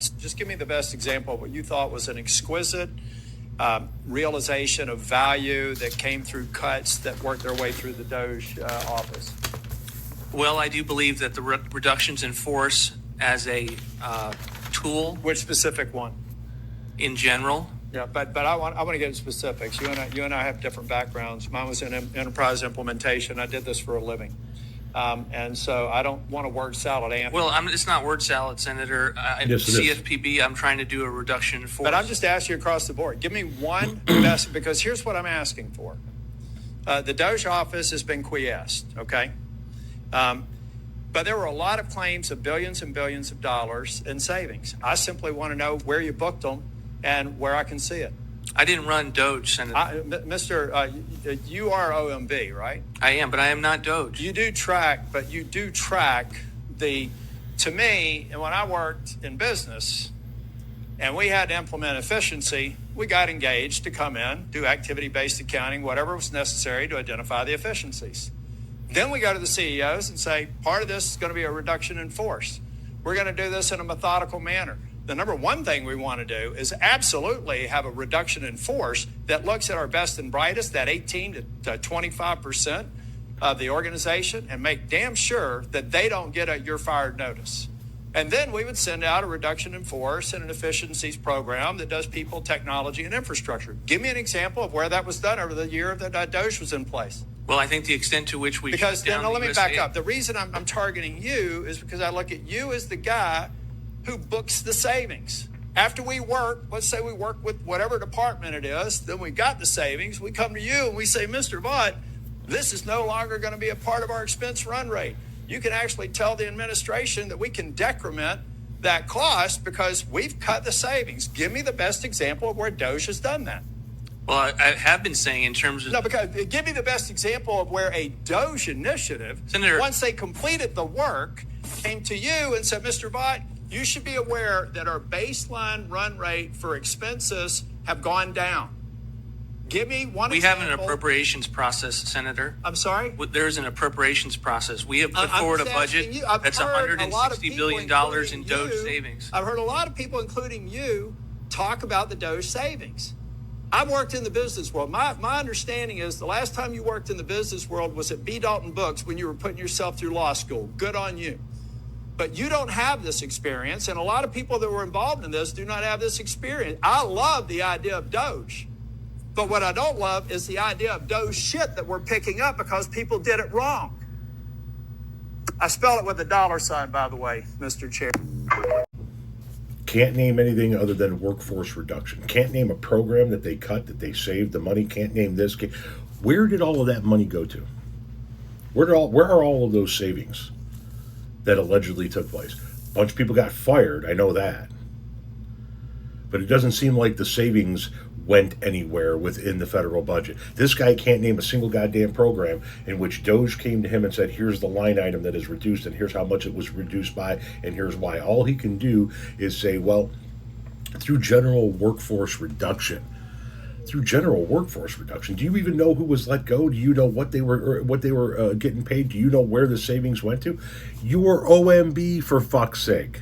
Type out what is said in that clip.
Just give me the best example of what you thought was an exquisite realization of value that came through cuts that worked their way through the Doge office. Well, I do believe that the reductions in force as a tool. Which specific one? In general. Yeah, but I want to get into specifics. You and I have different backgrounds. Mine was in enterprise implementation. I did this for a living. And so I don't want to word salad answer. Well, it's not word salad, Senator. Yes, CFPB, I'm trying to do a reduction in force. But I'm just asking you across the board. Give me one best, because here's what I'm asking for. The Doge office has been quiesced, okay? But there were a lot of claims of billions and billions of dollars in savings. I simply want to know where you booked them and where I can see it. I didn't run Doge, Senator. You are OMB, right? I am, but I am not Doge. You do track to me, and when I worked in business and we had to implement efficiency, we got engaged to come in, do activity-based accounting, whatever was necessary to identify the efficiencies. Then we go to the CEOs and say, part of this is going to be a reduction in force. We're going to do this in a methodical manner. The number one thing we want to do is absolutely have a reduction in force that looks at our best and brightest, that 18 to 25% of the organization, and make damn sure that they don't get a "you're fired" notice. And then we would send out a reduction in force and an efficiencies program that does people, technology, and infrastructure. Give me an example of where that was done over the year that Doge was in place. Well, I think the extent to which we because shut down then, let me USAID. back up. The reason I'm targeting you is because I look at you as the guy who books the savings. After we work, let's say we work with whatever department it is, then we got the savings, we come to you and we say, Mr. Vaught, this is no longer going to be a part of our expense run rate. You can actually tell the administration that we can decrement that cost because we've cut the savings. Give me the best example of where Doge has done that. Well, I have been saying in terms of... No, because give me the best example of where a Doge initiative, Senator, once they completed the work, came to you and said, Mr. Vaught, you should be aware that our baseline run rate for expenses have gone down. Give me one example. We have an appropriations process, Senator. I'm sorry? There's an appropriations process. We have put forward a budget that's $160 billion in Doge savings. I've heard a lot of people, including you, talk about the Doge savings. I've worked in the business world. My understanding is the last time you worked in the business world was at B. Dalton Books when you were putting yourself through law school. Good on you. But you don't have this experience, and a lot of people that were involved in this do not have this experience. I love the idea of Doge, but what I don't love is the idea of Doge shit that we're picking up because people did it wrong. I spell it with a $sign, by the way, Mr. Chair. Can't name anything other than workforce reduction. Can't name a program that they cut, that they saved the money. Can't name this. Where did all of that money go to? Where are all of those savings that allegedly took place? A bunch of people got fired, I know that. But it doesn't seem like the savings went anywhere within the federal budget. This guy can't name a single goddamn program in which Doge came to him and said, here's the line item that is reduced, and here's how much it was reduced by, and here's why. All he can do is say, well, through general workforce reduction, do you even know who was let go? Do you know what they were getting paid? Do you know where the savings went to? You were OMB, for fuck's sake.